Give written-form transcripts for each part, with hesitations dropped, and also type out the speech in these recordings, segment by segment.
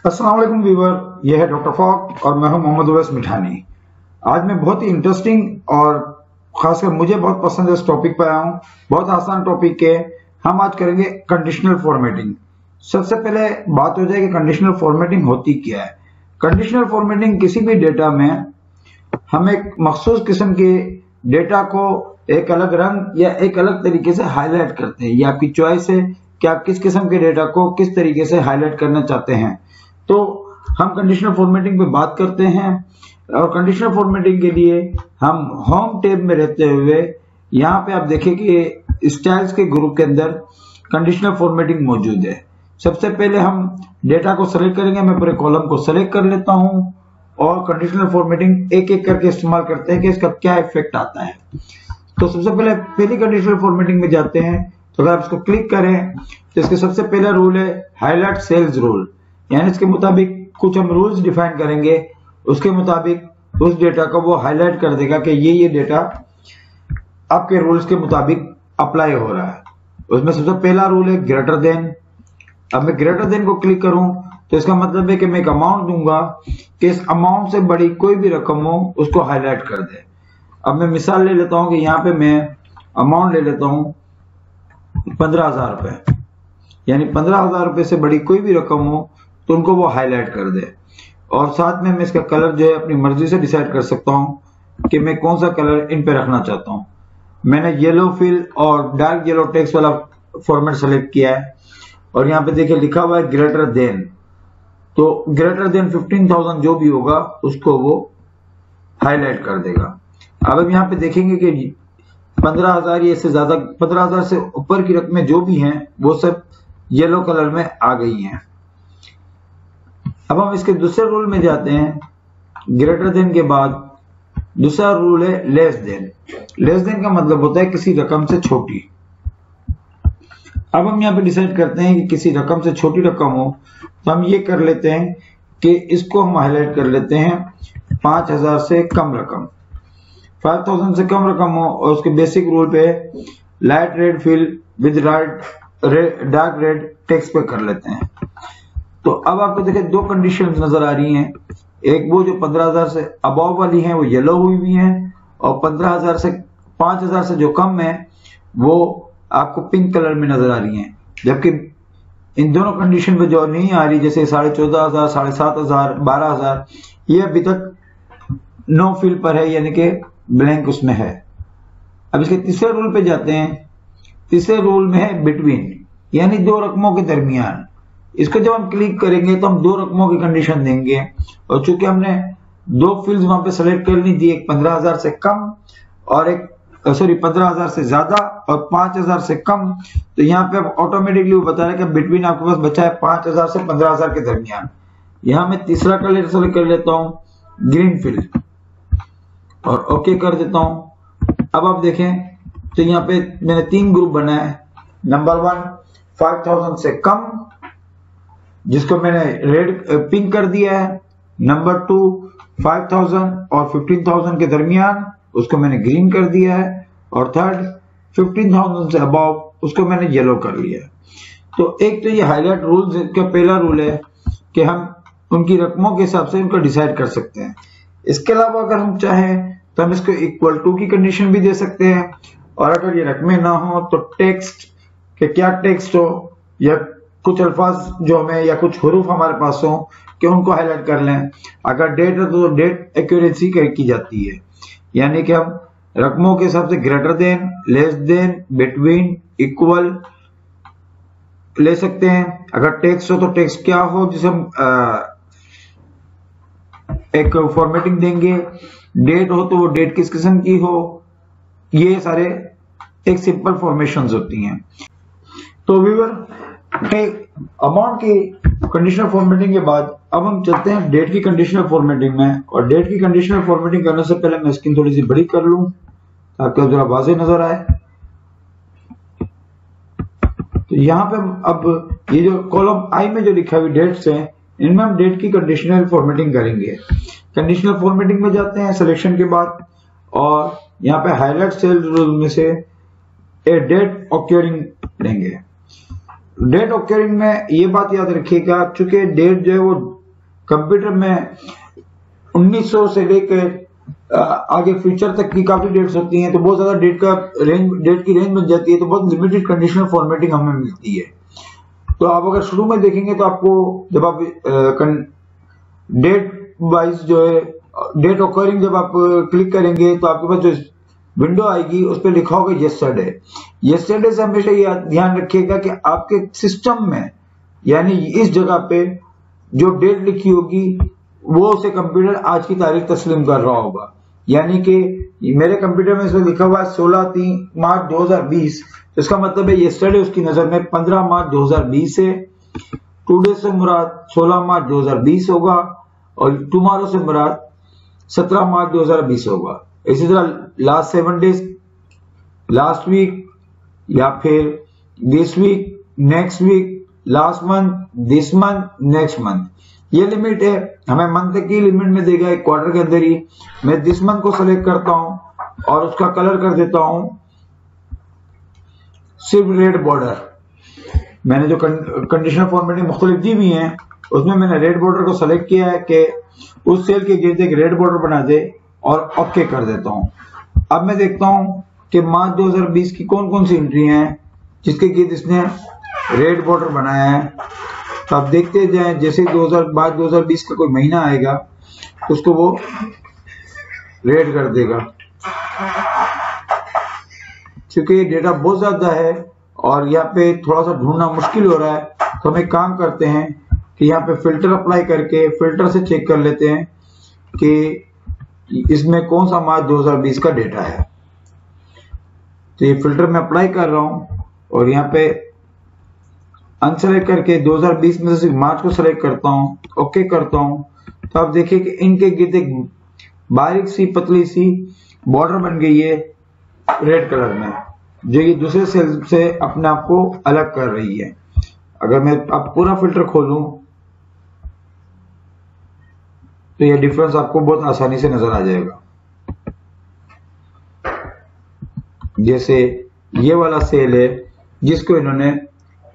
अस्सलाम वालेकुम व्यूअर, यह है डॉक्टर फॉक और मैं हूं मोहम्मद उवैस मिठानी। आज मैं बहुत ही इंटरेस्टिंग और खासकर मुझे बहुत पसंद है इस टॉपिक पर आया हूं। बहुत आसान टॉपिक है। हम आज करेंगे कंडीशनल फॉर्मेटिंग। सबसे पहले बात हो जाए कि कंडीशनल फॉर्मेटिंग होती क्या है। कंडीशनल फॉर्मेटिंग किसी भी डेटा में हम एक मखसूस किस्म के डेटा को एक अलग रंग या एक अलग तरीके से हाईलाइट करते हैं। ये आपकी चॉइस है कि आप किस किस्म के डेटा को किस तरीके से हाईलाइट करना चाहते हैं। तो हम कंडीशनल फॉर्मेटिंग पे बात करते हैं और कंडीशनल फॉर्मेटिंग के लिए हम होम टैब में रहते हुए यहाँ पे आप देखें कि स्टाइल्स के ग्रुप के अंदर कंडीशनल फॉर्मेटिंग मौजूद है। सबसे पहले हम डेटा को सेलेक्ट करेंगे। मैं पूरे कॉलम को सेलेक्ट कर लेता हूं और कंडीशनल फॉर्मेटिंग एक एक करके इस्तेमाल करते हैं कि इसका क्या इफेक्ट आता है। तो सबसे पहले पहली कंडीशनल फॉर्मेटिंग में जाते हैं। तो अगर आप इसको क्लिक करें तो इसके सबसे पहला रूल है हाईलाइट सेल्स रूल, यानी इसके मुताबिक कुछ हम रूल्स डिफाइन करेंगे। उसके मुताबिक उस डेटा को वो हाईलाइट कर देगा कि ये डेटा आपके रूल्स के मुताबिक अप्लाई हो रहा है। उसमें सबसे पहला रूल है ग्रेटर देन। अब मैं ग्रेटर देन को क्लिक करूं तो इसका मतलब है कि मैं एक अमाउंट दूंगा कि इस अमाउंट से बड़ी कोई भी रकम हो उसको हाईलाइट कर दे। अब मैं मिसाल ले लेता हूं कि यहाँ पे मैं अमाउंट ले लेता हूं 15,000 रुपए, यानी 15,000 रुपए से बड़ी कोई भी रकम हो तो उनको वो हाईलाइट कर दे। और साथ में मैं इसका कलर जो है अपनी मर्जी से डिसाइड कर सकता हूं कि मैं कौन सा कलर इन पे रखना चाहता हूं। मैंने येलो फिल और डार्क येलो टेक्स्ट वाला फॉर्मेट सेलेक्ट किया है और यहाँ पे देखिए लिखा हुआ है ग्रेटर देन। तो ग्रेटर देन 15,000 जो भी होगा उसको वो हाईलाइट कर देगा। अब हम यहाँ पे देखेंगे कि 15,000 या इससे ज्यादा 15,000 से ऊपर की रकमें जो भी हैं वो सब येलो कलर में आ गई हैं। अब हम इसके दूसरे रूल में जाते हैं। ग्रेटर देन के बाद दूसरा रूल है लेस देन। लेस देन का मतलब होता है किसी रकम से छोटी। अब हम यहाँ पे डिसाइड करते हैं कि किसी रकम से छोटी रकम हो तो हम ये कर लेते हैं कि इसको हम हाईलाइट कर लेते हैं 5,000 से कम रकम। 5,000 से कम रकम हो और उसके बेसिक रूल पे light red fill with dark red text पे कर लेते हैं। तो अब आपको देखिए दो कंडीशंस नजर आ रही हैं। एक वो जो 15,000 से अबव वाली हैं वो येलो हुई हुई हैं और 15,000 से 5,000 से जो कम है वो आपको पिंक कलर में नजर आ रही हैं। जबकि इन दोनों कंडीशन पे जो नहीं आ रही, जैसे 14,500, 7,500, 12,000, ये अभी तक नो फिल पर है, यानी कि ब्लैंक उसमें है। अब इसके तीसरे रूल पे जाते हैं। तीसरे रूल में है बिटवीन, यानी दो रकमों के दरमियान। इसको जब हम क्लिक करेंगे तो हम दो रकमों की कंडीशन देंगे और चूंकि हमने दो फील्ड्स वहां पे सेलेक्ट करनी थी, एक 15,000 से कम और एक 15,000 से ज्यादा और 5,000 से कम, तो यहाँ पे अब ऑटोमेटिकली वो बता रहा है कि बिटवीन आपके पास बचा है 5,000 से 15,000 के दरमियान। यहाँ मैं तीसरा कलर सेलेक्ट कर लेता हूँ ग्रीन फील्ड और ओके कर देता हूँ। अब आप देखें तो यहाँ पे मैंने 3 ग्रुप बनाए। नंबर 1 5,000 से कम, जिसको मैंने रेड पिंक कर दिया है। नंबर 2 5,000 और 15,000 के दरमियान, उसको मैंने ग्रीन कर दिया है। और थर्ड 15,000 से अबव, उसको मैंने येलो कर लिया है। तो एक तो ये हाईलाइट रूल्स का पहला रूल है कि हम उनकी रकमों के हिसाब से उनको डिसाइड कर सकते हैं। इसके अलावा अगर हम चाहें तो हम इसको इक्वल टू की कंडीशन भी दे सकते हैं। और अगर ये रकमें ना हो तो टेक्स्ट के क्या टेक्स्ट हो या कुछ अल्फाज जो हमें या कुछ हरूफ हमारे पास हो कि उनको हाईलाइट कर लें। अगर डेट है तो डेट एक्यूरेसी की जाती है, यानी कि हम रकमों के हिसाब से greater than, less than, between, equal ले सकते हैं। अगर टेक्स्ट हो तो टेक्स्ट क्या हो जिसे हम एक फॉर्मेटिंग देंगे। डेट हो तो वो डेट किस किस्म की हो। ये सारे एक सिंपल फॉर्मेशंस होती हैं। तो व्यूअर, अमाउंट की कंडीशनल फॉर्मेटिंग के बाद अब हम चलते हैं डेट की कंडीशनल फॉर्मेटिंग में। और डेट की कंडीशनल फॉर्मेटिंग करने से पहले मैं स्क्रीन थोड़ी सी बड़ी कर लूं ताकि जरा वाज़ेह नजर आए। तो यहाँ पे अब ये जो कॉलम आई में जो लिखा हुई डेट्स हैं, इनमें हम डेट की कंडीशनल फॉर्मेटिंग करेंगे। कंडीशनल फॉर्मेटिंग में जाते हैं सिलेक्शन के बाद और यहाँ पे हाईलाइट सेल रूल में से ए डेट ऑक्योरिंग लेंगे। डेट ऑकरिंग में ये बात याद रखिएगा, चूंकि डेट जो है वो कंप्यूटर में 1900 से लेकर आगे फ्यूचर तक की काफी डेट्स होती हैं, तो बहुत ज्यादा डेट की रेंज बन जाती है, तो बहुत लिमिटेड कंडीशनल फॉर्मेटिंग हमें मिलती है। तो आप अगर शुरू में देखेंगे तो आपको जब आप डेट वाइज जो है डेट ऑकरिंग जब आप क्लिक करेंगे तो आपके पास जो विंडो आएगी उस पर लिखा होगा येस्टरडे। येस्टरडे से हमेशा ये ध्यान रखिएगा कि आपके सिस्टम में यानी इस जगह पे जो डेट लिखी होगी वो उसे कंप्यूटर आज की तारीख तस्लीम कर रहा होगा। यानी कि मेरे कंप्यूटर में इसमें लिखा हुआ है 16 मार्च 2020, तो इसका मतलब है येस्टरडे उसकी नजर में 15 मार्च 2020 है। टुडे से मुराद 16 मार्च 2020 होगा और टुमारो से मुराद 17 मार्च 2020 होगा। इसी तरह लास्ट 7 डेज, लास्ट वीक या फिर this week, next week, last month, this month, next month, ये लिमिट है। हमें मंथ की लिमिट में देगा एक क्वार्टर के अंदर ही। मैं दिस मंथ को सेलेक्ट करता हूं और उसका कलर कर देता हूं सिर्फ रेड बॉर्डर। मैंने जो कंडीशनल फॉर्मेटिंग मुख्तलिफ दी हुई है उसमें मैंने रेड बॉर्डर को सेलेक्ट किया है कि उस सेल के गिर्द एक रेड बॉर्डर बना दे और ओके कर देता हूं। अब मैं देखता हूं कि मार्च 2020 की कौन कौन सी एंट्री हैं जिसके गिर्द इसने रेड बॉर्डर बनाया है। तो आप देखते जाएं, जैसे 2020 का कोई महीना आएगा तो उसको वो रेड कर देगा। क्योंकि ये डेटा बहुत ज्यादा है और यहाँ पे थोड़ा सा ढूंढना मुश्किल हो रहा है, तो हम एक काम करते हैं कि यहाँ पे फिल्टर अप्लाई करके फिल्टर से चेक कर लेते हैं कि इसमें कौन सा मार्च 2020 का डेटा है। तो ये फिल्टर मैं अप्लाई कर रहा हूं और यहाँ पे अनसेलेक्ट करके 2020 में से मार्च को सेलेक्ट करता हूं, ओके करता हूं। तो आप देखिए कि इनके गिर्द एक बारीक सी पतली सी बॉर्डर बन गई है रेड कलर में, जो ये दूसरे सेल से अपने आप को अलग कर रही है। अगर मैं अब पूरा फिल्टर खोलूं तो ये डिफरेंस आपको बहुत आसानी से नजर आ जाएगा। जैसे ये वाला सेल है जिसको इन्होंने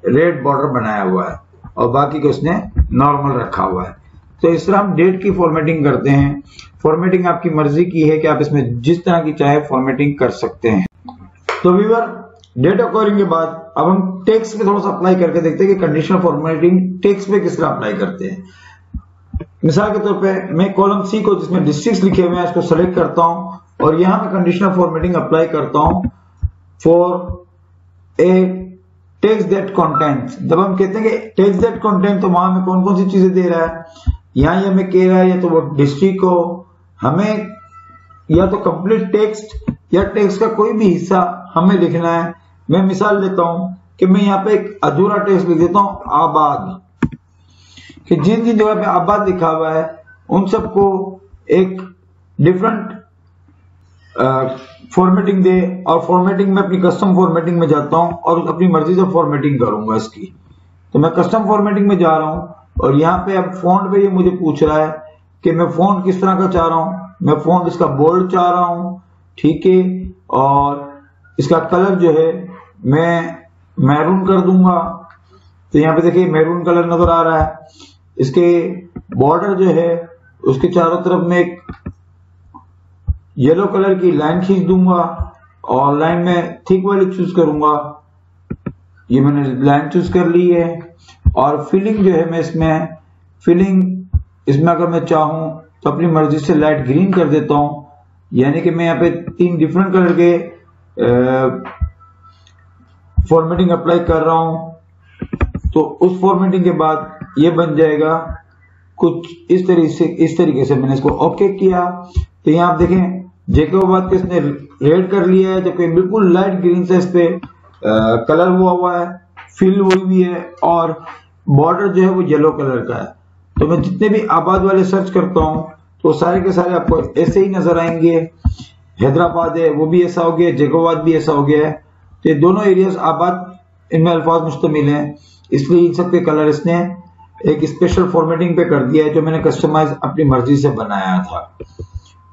रेड बॉर्डर बनाया हुआ है और बाकी को उसने नॉर्मल रखा हुआ है। तो इस तरह हम डेट की फॉर्मेटिंग करते हैं। फॉर्मेटिंग आपकी मर्जी की है कि आप इसमें जिस तरह की चाहे फॉर्मेटिंग कर सकते हैं। तो व्यूअर, डेट ऑकरिंग के बाद अब हम टेक्स्ट पे थोड़ा सा अप्लाई करके देखते हैं कि कंडीशनल फॉर्मेटिंग टेक्स्ट पे किस तरह अप्लाई करते हैं। मिसाल के तौर पे मैं कॉलम सी को जिसमें डिस्ट्रिक्ट्स लिखे हुए हैं इसको सेलेक्ट करता हूं और यहां मैं कंडीशनल फॉर्मेटिंग अप्लाई करता हूं for a text that contents. जब हम कहते हैं कि टेक्स्ट दैट कंटेंट, तो वहां में कौन कौन सी चीजें दे रहा है। यहां ये हमें कह रहा है या तो वो डिस्ट्रिक्ट को हमें या तो कंप्लीट टेक्स्ट या टेक्स्ट का कोई भी हिस्सा हमें लिखना है। मैं मिसाल देता हूं कि मैं यहाँ पे एक अधूरा टेक्स्ट लिख देता हूं आबाद, कि जिन जिन जगह पे आबाद लिखा हुआ है उन सबको एक डिफरेंट फॉर्मेटिंग दे। और फॉर्मेटिंग में अपनी कस्टम फॉर्मेटिंग में जाता हूं और अपनी मर्जी से फॉर्मेटिंग करूंगा इसकी। तो मैं कस्टम फॉर्मेटिंग में जा रहा हूं और यहाँ पे अब फॉन्ट पे ये मुझे पूछ रहा है कि मैं फॉन्ट किस तरह का चाह रहा हूं। मैं फॉन्ट इसका बोल्ड चाह रहा हूं, ठीक है, और इसका कलर जो है मैं मैरून कर दूंगा। तो यहाँ पे देखिए मैरून कलर नजर आ रहा है। इसके बॉर्डर जो है उसके चारों तरफ में एक येलो कलर की लाइन खींच दूंगा और लाइन में थिक वाली चूज करूंगा। ये मैंने लाइन चूज कर ली है। और फिलिंग जो है मैं इसमें अगर मैं चाहूं तो अपनी मर्जी से लाइट ग्रीन कर देता हूं। यानी कि मैं यहाँ पे 3 डिफरेंट कलर के फॉर्मेटिंग अप्लाई कर रहा हूं। तो उस फॉर्मेटिंग के बाद ये बन जाएगा कुछ इस तरीके से मैंने इसको ओके किया। तो यहाँ आप देखें जैकोबाद के इसने रेड कर लिया है, जबकि बिल्कुल लाइट ग्रीन से इस पे कलर हुआ है, फिल हुई भी है और बॉर्डर जो है वो येलो कलर का है। तो मैं जितने भी आबाद वाले सर्च करता हूं तो सारे के सारे आपको ऐसे ही नजर आएंगे। हैदराबाद है वो भी ऐसा हो गया, जैकोबाद भी ऐसा हो गया है। तो ये दोनों एरियाज आबाद, इनमें अल्फाज मुश्तमिल हैं, इसलिए इन सब के कलर इसने एक स्पेशल फॉर्मेटिंग पे कर दिया है जो मैंने कस्टमाइज अपनी मर्जी से बनाया था।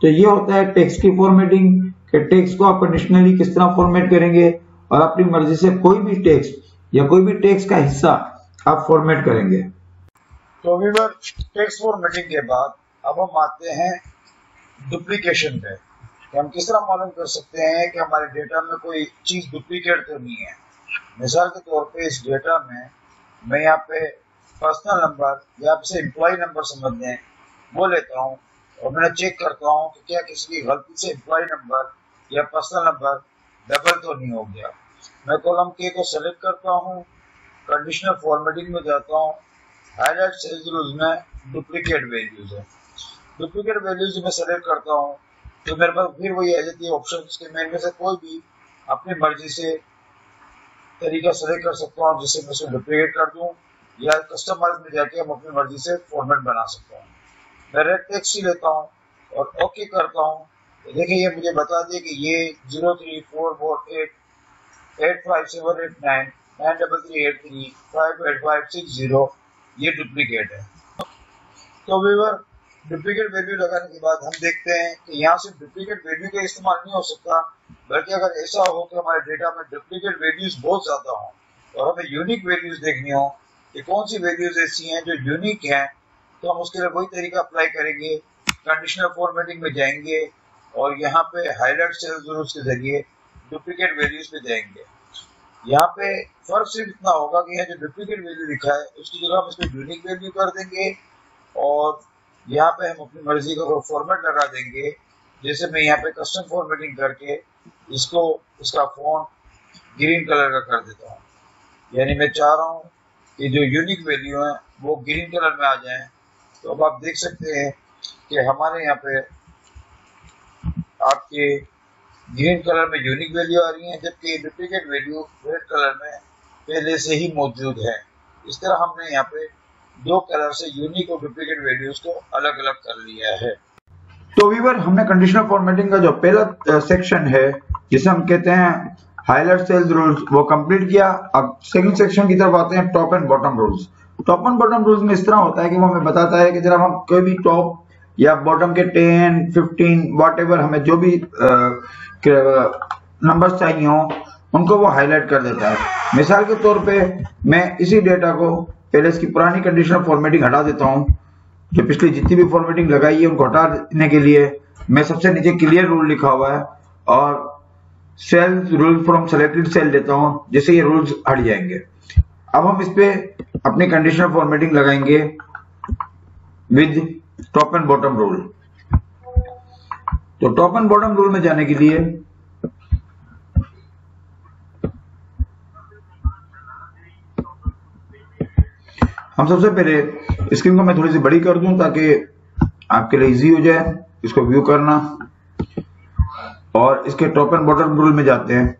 तो ये होता है टेक्स्ट की फॉर्मेटिंग, कि टेक्स्ट को आप कंडीशनली किस तरह फॉर्मेट करेंगे और अपनी मर्जी से कोई भी टेक्स्ट या कोई भी टेक्स्ट का हिस्सा आप फॉर्मेट करेंगे। तो व्यूअर, टेक्स्ट फॉर्मेटिंग के बाद अब हम आते हैं डुप्लीकेशन पे। तो हम किस तरह मालूम कर सकते हैं कि हमारे डेटा में कोई चीज डुप्लीकेट तो नहीं है। मिसाल के तौर पे इस डेटा में मैं यहाँ पे पर्सनल नंबर या इसे एम्प्लॉय नंबर समझ लें वो लेता हूँ और मैं चेक करता हूँ कि क्या किसी की गलती से एम्प्लॉय नंबर या पर्सनल नंबर डबल तो नहीं हो गया। मैं कॉलम के को सेलेक्ट करता हूँ, कंडीशनल फॉर्मेटिंग में जाता हूँ, हाईलाइट सेल्स रूल्स में डुप्लीकेट वैल्यूज है, डुप्लीकेट वैल्यूज में सेलेक्ट करता हूँ तो मेरे पास फिर वही आ जाती है ऑप्शन के मैं इनमें से कोई भी अपनी मर्जी से तरीका सेलेक्ट कर सकता हूँ जिससे मैं उसे डुप्लीकेट कर दूँ या कस्टमाइज में जाके हम अपनी मर्जी से फॉर्मेट बना सकता हूँ। मैं रेड टेक्स्ट ही लेता हूँ और ओके करता हूँ। तो देखिए ये मुझे बता दिए कि ये 034488578393383585560 ये डुप्लीकेट है। तो व्यूअर, डुप्लीकेट वैल्यू लगाने के बाद हम देखते हैं कि यहाँ से डुप्लीकेट वैल्यू का इस्तेमाल नहीं हो सकता, बल्कि अगर ऐसा हो कि हमारे डेटा में डुप्लीकेट वैल्यूज बहुत ज्यादा हो और हमें यूनिक वैल्यूज देखनी हो कि कौन सी वैल्यूज ऐसी हैं जो यूनिक हैं, तो हम उसके लिए वही तरीका अप्लाई करेंगे, कंडीशनल फॉर्मेटिंग में जाएंगे और यहाँ पे हाईलाइट सेल्स रूल्स के जरिए डुप्लीकेट वैल्यूज पे जाएंगे। यहाँ पे फर्क सिर्फ इतना होगा कि यहाँ जो डुप्लीकेट वैल्यू लिखा है उसकी जगह हम इसको यूनिक वैल्यू कर देंगे और यहाँ पे हम अपनी मर्जी का फॉर्मेट लगा देंगे। जैसे मैं यहाँ पे कस्टम फॉर्मेटिंग करके इसका फॉन्ट ग्रीन कलर का कर देता हूँ, यानी मैं चाह रहा हूँ कि जो यूनिक वैल्यू है वो ग्रीन कलर में आ जाए। तो अब आप देख सकते हैं कि हमारे यहाँ पे आपके ग्रीन कलर में यूनिक वैल्यू आ रही है, जबकि डुप्लीकेट वैल्यू रेड कलर में पहले से ही मौजूद है। इस तरह हमने यहाँ पे दो कलर से यूनिक और डुप्लीकेट वैल्यूज को अलग अलग कर लिया है। तो व्यूअर, हमने कंडीशनल फॉर्मेटिंग का जो पहला सेक्शन है जिसे हम कहते हैं हाईलाइट सेल्स रूल्स वो कंप्लीट किया। अब सेकंड सेक्शन की तरफ आते हैं, top and bottom rules. Top and bottom rules में इस तरह होता है कि वो हमें बताता है कि जब हम कोई भी टॉप या बॉटम के 10, 15 व्हाटएवर हमें जो भी नंबर्स चाहिए हो उनको वो हाईलाइट कर देता है। मिसाल के तौर पे मैं इसी डेटा को पहले इसकी पुरानी कंडीशनल फॉर्मेटिंग हटा देता हूं, जो पिछली जितनी भी फॉर्मेटिंग लगाई है उनको हटाने के लिए मैं सबसे नीचे क्लियर रूल लिखा हुआ है और cells rule from selected cell देता हूं, जिससे ये रूल्स हट जाएंगे। अब हम इस पे अपनी कंडीशनल फॉर्मेटिंग लगाएंगे with top and bottom rule. तो टॉप एंड बॉटम रूल में जाने के लिए हम सबसे पहले स्क्रीन को मैं थोड़ी सी बड़ी कर दूं ताकि आपके लिए इजी हो जाए इसको व्यू करना, और इसके टॉप एंड बॉटम रूल में जाते हैं।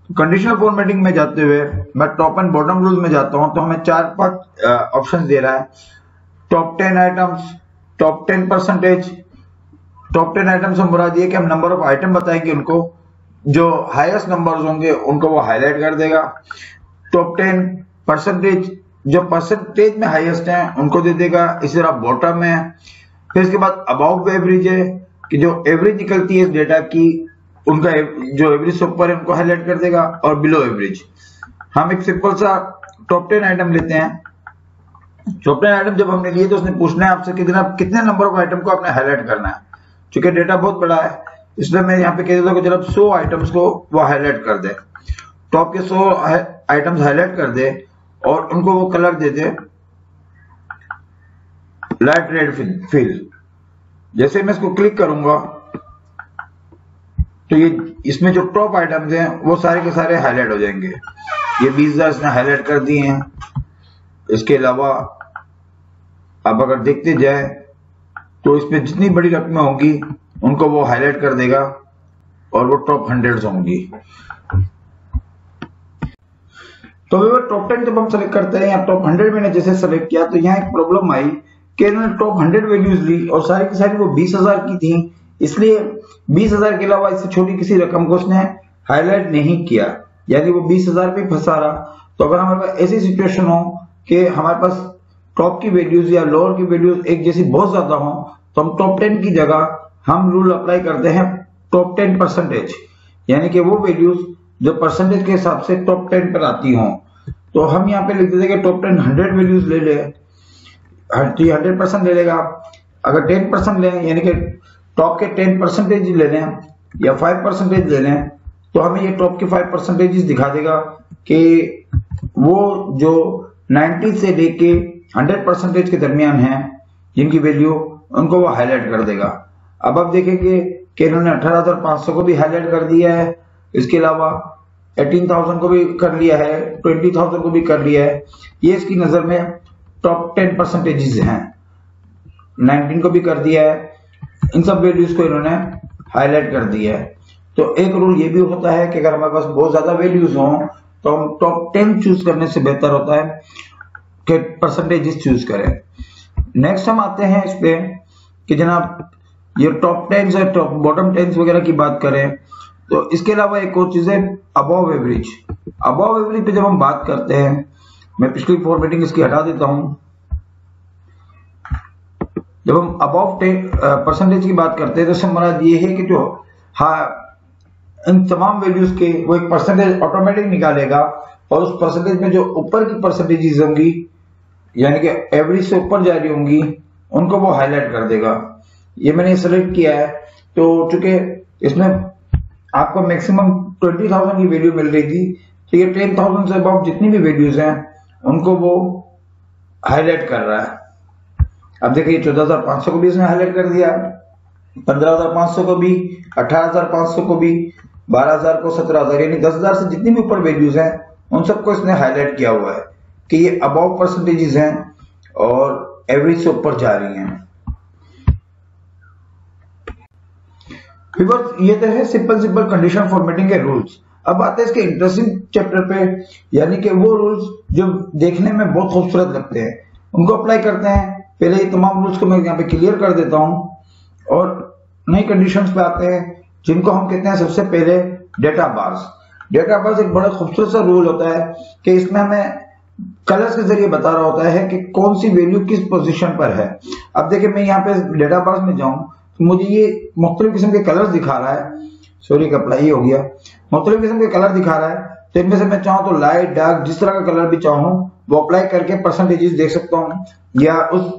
तो कंडीशनल फॉर्मेटिंग में जाते हुए मैं टॉप एंड बॉटम रूल में जाता हूं तो हमें 4-5 ऑप्शन दे रहा है। Top 10 items, top 10%। Top 10 items से मुराद ये कि हम नंबर ऑफ आइटम बताएंगे, उनको जो हाईएस्ट नंबर्स होंगे उनको वो हाईलाइट कर देगा। टॉप 10%, जो परसेंटेज में हाईएस्ट हैं उनको दे देगा। इसी तरह बॉटम है। फिर इसके बाद अबाउट एवरेज है कि जो एवरेज निकलती है इस डेटा की, उनका जो एवरेज से ऊपर है उनको हाईलाइट कर देगा, और बिलो एवरेज। हम एक सिंपल सा टॉप 10 आइटम लेते हैं। टॉप 10 आइटम जब हमने लिए तो उसने पूछना है आपसे कितने नंबर ऑफ आइटम को आपने हाईलाइट करना है। चूंकि डेटा बहुत बड़ा है इसलिए मैं यहाँ पे कह देता हूँ कि जब 100 आइटम्स को वो हाईलाइट कर दे, टॉप के 100 आइटम्स हाईलाइट कर दे और उनको वो कलर दे दे लाइट रेड फिल। जैसे मैं इसको क्लिक करूंगा तो ये इसमें जो टॉप आइटम्स हैं वो सारे के सारे हाईलाइट हो जाएंगे। ये 20,000 इसने हाईलाइट कर दिए हैं। इसके अलावा अब अगर देखते जाए तो इसमें जितनी बड़ी रकमें होंगी उनको वो हाईलाइट कर देगा और वो टॉप 100 होंगी। तो टॉप 10 जब हम सेलेक्ट करते हैं या टॉप 100 मैंने जैसे सेलेक्ट किया तो यहाँ एक प्रॉब्लम आई कि इन्होंने टॉप 100 वैल्यूज ली और सारी की सारी वो 20,000 की थी, इसलिए 20,000 के अलावा इससे छोटी किसी रकम को उसने हाईलाइट नहीं किया, यानी वो 20,000 पे फंसा रहा। तो अगर हमारे पास ऐसी सिचुएशन हो कि हमारे पास टॉप की वैल्यूज या लोअर की वैल्यूज एक जैसी बहुत ज्यादा हो तो हम टॉप 10 की जगह हम रूल अप्लाई करते हैं टॉप 10%, यानी कि वो वैल्यूज जो परसेंटेज के हिसाब से टॉप 10 पर आती हों। तो हम यहाँ पे लिख देते कि टॉप 10 100 वैल्यूज ले ले, 100% ले लेगा। अगर 10% लें यानी कि टॉप के 10% ले लें या 5% ले लें, तो हमें ये टॉप के 5% दिखा देगा कि वो जो 90 से लेके 100% के दरमियान है जिनकी वैल्यू, उनको वो हाईलाइट कर देगा। अब आप देखेंगे कि इन्होंने 18,500 को भी हाईलाइट कर दिया है, इसके अलावा 18,000 को भी कर लिया है, 20,000 को भी कर लिया है। ये इसकी नजर में टॉप 10% हैं। 19 को भी कर दिया है, इन सब वैल्यूज को इन्होंने हाईलाइट कर दिया है। तो एक रूल ये भी होता है कि अगर हमारे पास बहुत ज्यादा वैल्यूज हों तो हम टॉप 10 चूज करने से बेहतर होता है कि परसेंटेजेस चूज करें। नेक्स्ट हम आते हैं इस पे कि जनाब ये टॉप 10 और टॉप बॉटम 10 वगैरह की बात करें, तो इसके अलावा एक और चीज है अबव एवरेज। अबव एवरेज पे जब हम बात करते हैं, मैं पिछली फॉर्मेटिंग इसकी हटा देता हूं। जब हम अबव परसेंटेज की बात करते हैं तो इससे मर्द ये है कि जो इन तमाम वैल्यूज के वो एक परसेंटेज ऑटोमेटिक निकालेगा और उस परसेंटेज में जो ऊपर की परसेंटेजेस होंगी यानी कि एवरेज से ऊपर जा रही होंगी उनको वो हाईलाइट कर देगा। ये मैंने सेलेक्ट किया है, तो चूंकि इसमें आपको मैक्सिमम 20,000 की वैल्यू मिल रही थी, तो ये 10,000 से अबव जितनी भी वैल्यूज हैं उनको वो हाईलाइट कर रहा है। अब देखिए 14,500 को भी इसने हाईलाइट कर दिया, 15,500 को भी, 18,500 को भी, 12,000 को, 17,000, यानी 10,000 से जितनी भी ऊपर वैल्यूज हैं उन सबको इसने हाईलाइट किया हुआ है कि ये अबव परसेंटेजेस हैं और एवरेज से ऊपर जा रही हैं। ये तो है सिंपल कंडीशन फॉर्मेटिंग के रूल्स। अब आते हैं इसके इंटरेस्टिंग चैप्टर पे, यानी कि वो रूल्स जो देखने में बहुत खूबसूरत लगते हैं उनको अप्लाई करते हैं। पहले ये तमाम रूल्स को मैं यहाँ पे क्लियर कर देता हूं और नई कंडीशंस पे आते हैं जिनको हम कहते हैं सबसे पहले डेटा बार्स। डेटा बार्स एक बड़ा खूबसूरत सा रूल होता है कि इसमें हमें कलर्स के जरिए बता रहा होता है कि कौन सी वैल्यू किस पोजीशन पर है। अब देखिए मैं यहाँ पे डेटा बार्स में जाऊं तो मुझे ये मुख्तलिफ किस्म के कलर्स दिखा रहा है, सॉरी अप्लाई हो गया, मुख्तलिफ किस्म के कलर दिखा रहा है। तो इनमें से मैं चाहूँ तो लाइट डार्क जिस तरह का कलर भी चाहूँ वो अप्लाई करके परसेंटेजेस देख सकता हूँ या उस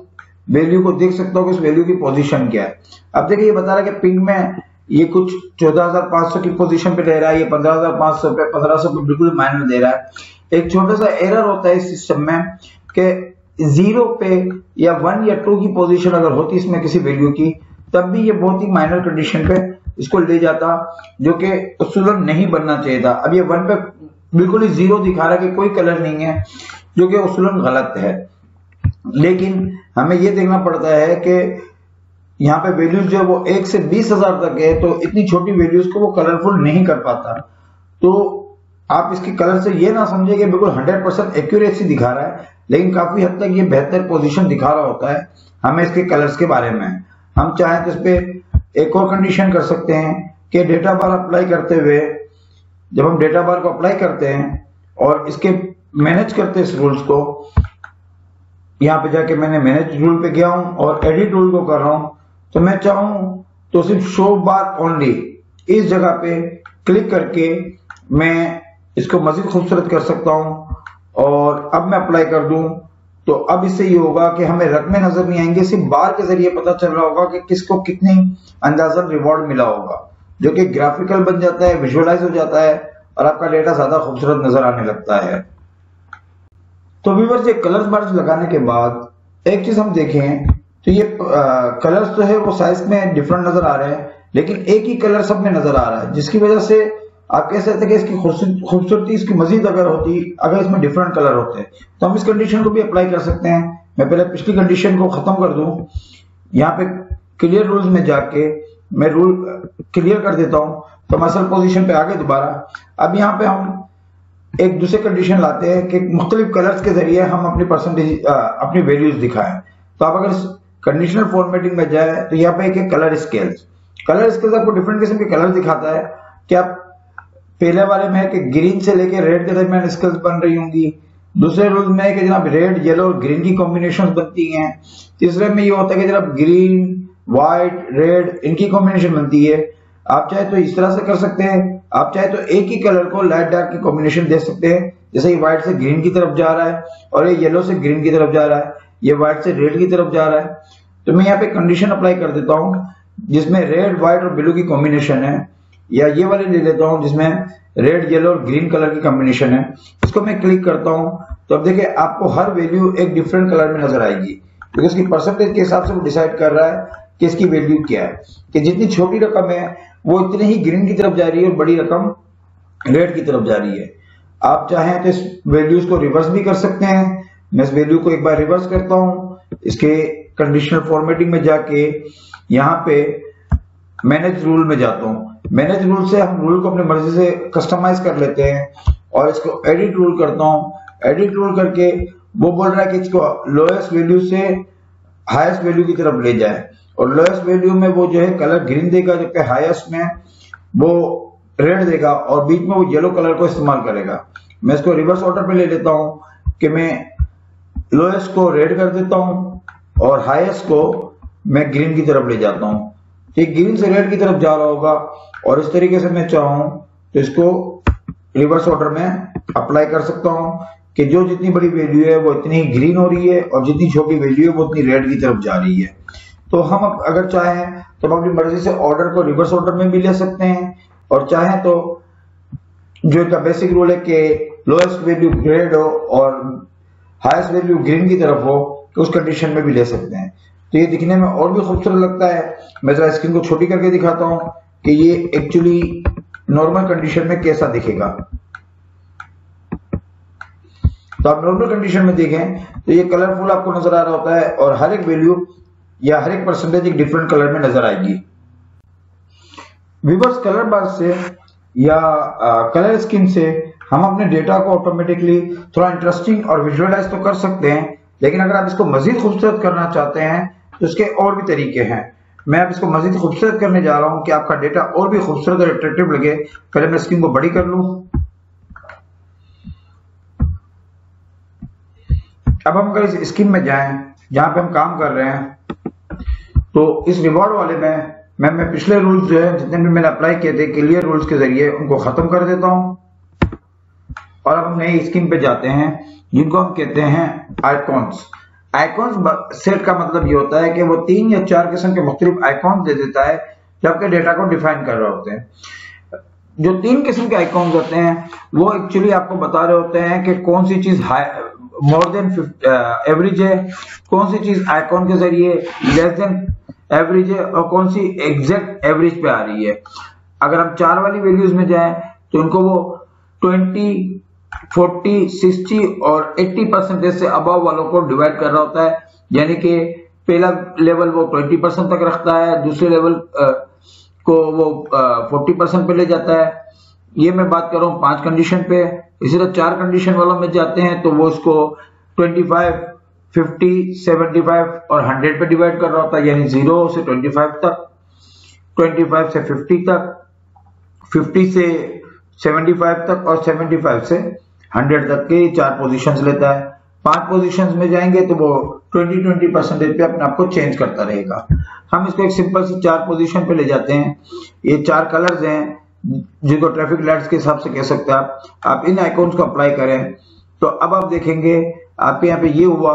वैल्यू को देख सकता हूँ कि उस वैल्यू की पोजीशन क्या है। अब देखिए ये बता रहा है कि पिंक में ये कुछ 14,500 की पोजीशन पे दे रहा है, ये 15,500 पे, 1,500 पे बिल्कुल माइनर दे रहा है। एक छोटा सा एरर होता है इस सिस्टम में कि 0 पे या 1 या 2 की पोजीशन अगर होती इसमें किसी वैल्यू की, तब भी ये बहुत ही माइनर कंडीशन पे इसको ले जाता जो कि उसूलन नहीं बनना चाहिए था। अब ये 1 पे बिल्कुल ही 0 दिखा रहा है कि कोई कलर नहीं है, जो कि उसूलन गलत है। लेकिन हमें ये देखना पड़ता है कि यहाँ पे वैल्यूज जो वो 1 से 20,000 तक है, तो इतनी छोटी वैल्यूज को वो कलरफुल नहीं कर पाता। तो आप इसके कलर से ये ना समझे कि बिल्कुल 100% एक्यूरेसी दिखा रहा है, लेकिन काफी हद तक ये बेहतर पोजीशन दिखा रहा होता है हमें इसके कलर्स के बारे में। हम चाहें तो इस पे एक और कंडीशन कर सकते हैं कि डेटा बार अप्लाई करते हुए, जब हम डेटा बार को अप्लाई करते हैं और इसके मैनेज करते हैं इस रूल्स को, यहाँ पे जाके मैंने मैनेज रूल पे गया हूं और एडिट रूल को कर रहा हूं, तो मैं चाहूं तो सिर्फ शो बार ओनली इस जगह पे क्लिक करके मैं इसको मजीद खूबसूरत कर सकता हूं। और अब मैं अप्लाई कर दूं तो अब इससे ये होगा कि हमें रकमें नजर नहीं आएंगे, सिर्फ बार के जरिए पता चल रहा होगा कि किसको कितनी अंदाजन रिवॉर्ड मिला होगा, जो कि ग्राफिकल बन जाता है, विजुअलाइज हो जाता है और आपका डेटा ज्यादा खूबसूरत नजर आने लगता है। तो व्यूअर्स ये कलर्स बार्स लगाने के बाद एक चीज हम देखें तो ये कलर्स जो है वो साइज में डिफरेंट नजर आ रहे हैं, लेकिन एक ही कलर सब में नजर आ रहा है, जिसकी वजह से आप कह सकते हैं कि इसकी खूबसूरती इसकी मजीद अगर होती अगर इसमें डिफरेंट कलर होते तो हम इस कंडीशन को भी अप्लाई कर सकते हैं। मैं पहले पिछली कंडीशन को खत्म कर दूं, यहाँ पे क्लियर रूल्स में जाके मैं रूल क्लियर कर देता हूं तो हम असल पोजीशन पे आ गए दोबारा। अब यहाँ पे हम एक दूसरी कंडीशन लाते हैं कि मुख्तलिफ कलर्स के जरिए हम अपनी परसेंटेज अपनी वैल्यूज दिखाएं। तो आप अगर कंडीशनल फॉर्मेटिंग में जाए तो यहाँ पे एक कलर स्केल्स आपको डिफरेंट किस्म के कलर दिखाता है कि आप पहले वाले में है कि ग्रीन से लेके रेड के दरमियान स्केल्स बन रही होंगी, दूसरे रूल में है कि जनाब रेड येलो और ग्रीन की कॉम्बिनेशन बनती हैं, तीसरे में ये होता है कि जनाब ग्रीन व्हाइट रेड इनकी कॉम्बिनेशन बनती है। आप चाहे तो इस तरह से कर सकते हैं, आप चाहे तो एक ही कलर को लाइट डार्क की कॉम्बिनेशन दे सकते हैं जैसे ये व्हाइट से ग्रीन की तरफ जा रहा है और ये येलो से ग्रीन की तरफ जा रहा है, ये व्हाइट से रेड की तरफ जा रहा है, तो मैं यहाँ पे कंडीशन अप्लाई कर देता हूँ जिसमें रेड, व्हाइट और ब्लू की कॉम्बिनेशन है, या ये वाले ले लेता हूँ जिसमें रेड, येलो और ग्रीन कलर की कॉम्बिनेशन है। इसको मैं क्लिक करता हूँ तो अब देखिए आपको हर वैल्यू एक डिफरेंट कलर में नजर आएगी, क्योंकि इसकी परसेंटेज के हिसाब से वो डिसाइड कर रहा है कि इसकी वैल्यू क्या है, कि जितनी छोटी रकम है वो इतनी ही ग्रीन की तरफ जा रही है और बड़ी रकम रेड की तरफ जा रही है। आप चाहें तो इस वैल्यूज को रिवर्स भी कर सकते हैं। मैं इस वैल्यू को एक बार रिवर्स करता हूं, इसके कंडीशनल फॉर्मेटिंग में जाके यहाँ पे मैनेज रूल में जाता हूं। मैनेज रूल से हम रूल को अपनी मर्जी से कस्टमाइज कर लेते हैं और इसको एडिट रूल करता हूं। एडिट रूल करके वो बोल रहा है कि इसको लोएस्ट वैल्यू से हाईएस्ट वैल्यू की तरफ ले जाए, और लोएस्ट वैल्यू में वो जो है कलर ग्रीन देगा, जबकि हाईएस्ट में वो रेड देगा और बीच में वो येलो कलर को इस्तेमाल करेगा। मैं इसको रिवर्स ऑर्डर पे ले लेता हूं कि मैं लोएस्ट को रेड कर देता हूं और हाईएस्ट को मैं ग्रीन की तरफ ले जाता हूं। ये ग्रीन से रेड की तरफ जा रहा होगा और इस तरीके से मैं चाहूं तो इसको रिवर्स ऑर्डर में अप्लाई कर सकता हूं कि जो जितनी बड़ी वैल्यू है वो इतनी ग्रीन हो रही है और जितनी छोटी वैल्यू है वो उतनी रेड की तरफ जा रही है। तो हम अगर चाहें तो हम अपनी मर्जी से ऑर्डर को रिवर्स ऑर्डर में भी ले सकते हैं, और चाहें तो जो इनका बेसिक रूल है कि लोएस्ट वैल्यू रेड हो और हाईएस्ट वैल्यू ग्रीन की तरफ हो, तो उस कंडीशन में भी ले सकते हैं। तो ये दिखने में और भी खूबसूरत लगता है। मैं जरा स्क्रीन को छोटी करके दिखाता हूं कि ये एक्चुअली नॉर्मल कंडीशन में कैसा दिखेगा। तो आप नॉर्मल कंडीशन में देखें तो ये कलरफुल आपको नजर आ रहा होता है और हर एक वैल्यू या हर एक परसेंटेज एक डिफरेंट कलर में नजर आएगी। व्यूअर्स, कलर बार से या कलर स्कीम से हम अपने डेटा को ऑटोमेटिकली थोड़ा इंटरेस्टिंग और विजुअलाइज तो कर सकते हैं, लेकिन अगर आप इसको मजीद खूबसूरत करना चाहते हैं तो इसके और भी तरीके हैं। मैं अब इसको मजीद खूबसूरत करने जा रहा हूं कि आपका डेटा और भी खूबसूरत और अट्रैक्टिव लगे। पहले मैं स्क्रीन को बड़ी कर लूं। अब हम अगर इस स्कीम में जाएं जहां पे हम काम कर रहे हैं, तो इस रिवॉर्ड वाले में मैं पिछले रूल्स जो है जितने भी मैंने अप्लाई किए थे क्लियर रूल्स के जरिए उनको खत्म कर देता हूं, और अब हम नई स्कीम पे जाते हैं जिनको हम कहते हैं आइकॉन्स। आइकॉन्स सेट का मतलब ये होता है कि वो 3 या 4 किस्म के मुख्तलिफ आइकॉन दे देता है जबकि डेटा को डिफाइन कर रहे होते हैं। जो 3 किस्म के आइकॉन्स होते हैं वो एक्चुअली आपको बता रहे होते हैं कि कौन सी चीज मोर देन एवरेज है, कौन सी चीज आइकॉन के जरिए लेस देन एवरेज है और कौन सी एग्जैक्ट एवरेज पे आ रही है। अगर हम 4 वाली वैल्यूज में जाएं तो उनको वो 20, 40, 60 और 80% से अबव वालों को डिवाइड कर रहा होता है, यानी कि पहला लेवल वो 20% तक रखता है, दूसरे लेवल को वो 40% पे ले जाता है। ये मैं बात कर रहा हूँ 5 कंडीशन पे। इसी तरह 4 कंडीशन वालों में जाते हैं तो वो उसको 25, 50, 75 और 100 पे डिवाइड कर रहा होता है, यानी 0 से 25 तक, 25 से 50 तक, 50 से 75 तक और 75 से 100 तक के 4 पोजीशंस लेता है। 5 पोजीशंस में जाएंगे तो वो 20% पे अपने आप को चेंज करता रहेगा। हम इसको एक सिंपल से 4 पोजीशन पे ले जाते हैं। ये 4 कलर्स हैं जिनको ट्रैफिक लाइट्स के हिसाब से कह सकते हैं आप इन आइकॉन्स को अप्लाई करें तो अब आप देखेंगे आपके यहाँ पे ये हुआ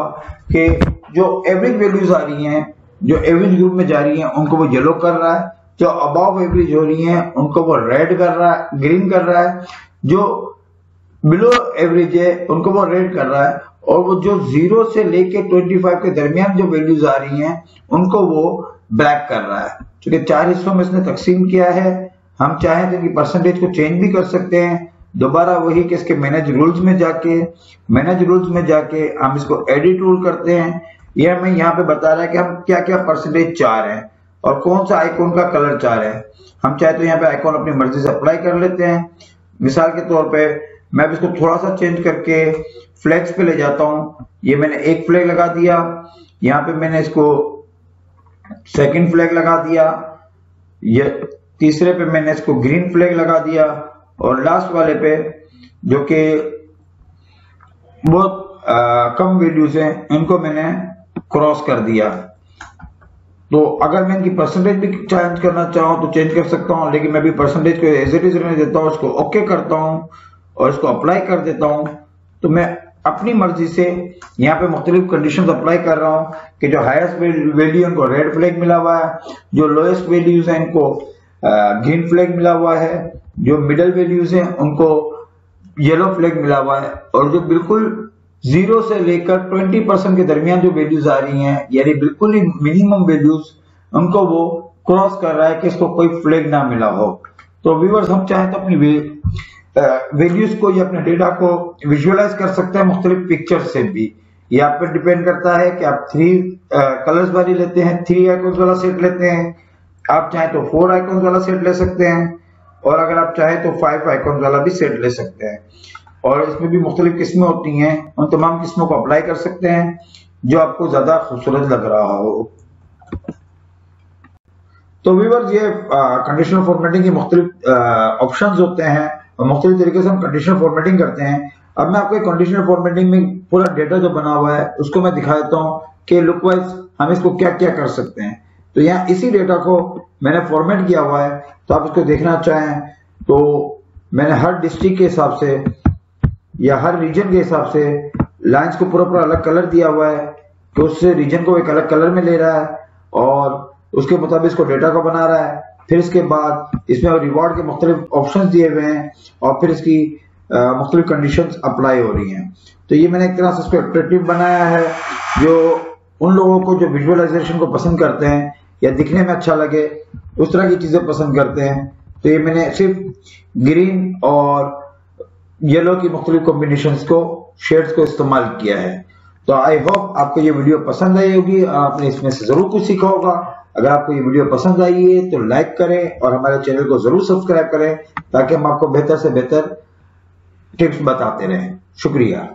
कि जो एवरेज वैल्यूज आ रही हैं, जो एवरेज ग्रुप में जा रही हैं उनको वो येलो कर रहा है, जो अबव एवरेज हो रही हैं उनको वो रेड कर रहा है, ग्रीन कर रहा है, जो बिलो एवरेज है उनको वो रेड कर रहा है, और वो जो 0 से लेके 25 के दरमियान जो वैल्यूज आ रही हैं उनको वो ब्लैक कर रहा है। क्योंकि 4 हिस्सों में इसने तकसीम किया है, हम चाहें तो इनकी परसेंटेज को चेंज भी कर सकते हैं। दोबारा वही कि इसके मैनेज रूल्स में जाके हम इसको एडिट रूल करते हैं। यह हमें यहाँ पे बता रहा है कि हम क्या क्या परसेंटेज चाह रहे हैं और कौन सा आइकॉन का कलर चाह रहे हैं। हम चाहे तो यहाँ पे आइकॉन अपनी मर्जी से अप्लाई कर लेते हैं। मिसाल के तौर पे मैं इसको थोड़ा सा चेंज करके फ्लैग्स पे ले जाता हूँ। ये मैंने एक फ्लैग लगा दिया, यहाँ पे मैंने इसको सेकंड फ्लैग लगा दिया, ये तीसरे पे मैंने इसको ग्रीन फ्लैग लगा दिया, और लास्ट वाले पे जो कि बहुत कम वैल्यूज हैं इनको मैंने क्रॉस कर दिया। तो अगर मैं इनकी परसेंटेज भी चेंज करना चाहूँ तो चेंज कर सकता हूँ, लेकिन मैं भी परसेंटेज को एज इट इज रहने देता हूँ, इसको ओके करता हूँ और इसको अप्लाई कर देता हूँ। तो मैं अपनी मर्जी से यहाँ पे मुख्तलिफ कंडीशंस अप्लाई कर रहा हूँ कि जो हाईएस्ट वैल्यू इनको रेड फ्लैग मिला हुआ है, जो लोएस्ट वैल्यूज हैं इनको ग्रीन फ्लैग मिला हुआ है, जो मिडल वैल्यूज हैं उनको येलो फ्लैग मिला हुआ है, और जो बिल्कुल 0 से लेकर 20% के दरमियान जो वैल्यूज आ रही हैं, यानी बिल्कुल ही मिनिमम वैल्यूज, उनको वो क्रॉस कर रहा है कि इसको कोई फ्लैग ना मिला हो। तो व्यूअर्स, हम चाहें तो अपनी वैल्यूज को या अपने डेटा को विजुअलाइज कर सकते हैं मुख्तलिफ पिक्चर से भी। ये आप पे डिपेंड करता है कि आप 3 कलर्स वाली लेते हैं, 3 आइकॉन्स वाला सेट लेते हैं, आप चाहें तो 4 आइकॉन्स वाला सेट ले सकते हैं, और अगर आप चाहें तो 5 आइकॉन्स वाला भी सेट ले सकते हैं। और इसमें भी मुख्तलिफ किस्में होती हैं, उन तमाम किस्मों को अप्लाई कर सकते हैं जो आपको ज्यादा खूबसूरत लग रहा हो। तो व्यूअर्स, ये कंडीशनल फॉर्मेटिंग के मुख्तलिफ ऑप्शंस होते हैं और मुख्तलिफ तरीके से हम कंडीशनल फॉर्मेटिंग करते हैं। अब मैं आपको कंडीशनल फॉर्मेटिंग में पूरा डेटा जो बना हुआ है उसको मैं दिखा देता हूँ कि लुक वाइज हम इसको क्या क्या कर सकते हैं। तो यहाँ इसी डेटा को मैंने फॉर्मेट किया हुआ है, तो आप इसको देखना चाहें तो मैंने हर डिस्ट्रिक्ट के हिसाब से या हर रीजन के हिसाब से लाइंस को पूरा अलग कलर दिया हुआ है कि उससे रीजन को एक अलग कलर में ले रहा है और उसके मुताबिक इसको डेटा को बना रहा है। फिर इसके बाद इसमें रिवॉर्ड के मुख्तलिफ ऑप्शंस दिए हुए हैं और फिर इसकी मुख्तलिफ कंडीशंस अप्लाई हो रही हैं। तो ये मैंने एक तरह से इसको अट्रैक्टिव बनाया है, जो उन लोगों को जो विजुअलाइजेशन को पसंद करते हैं या दिखने में अच्छा लगे उस तरह की चीजें पसंद करते हैं। तो ये मैंने सिर्फ ग्रीन और येलो की मुख्तलिफ कॉम्बिनेशंस को, शेड्स को इस्तेमाल किया है। तो आई होप आपको ये वीडियो पसंद आई होगी, आपने इसमें से जरूर कुछ सीखा होगा। अगर आपको ये वीडियो पसंद आई है तो लाइक करें और हमारे चैनल को जरूर सब्सक्राइब करें ताकि हम आपको बेहतर से बेहतर टिप्स बताते रहें। शुक्रिया।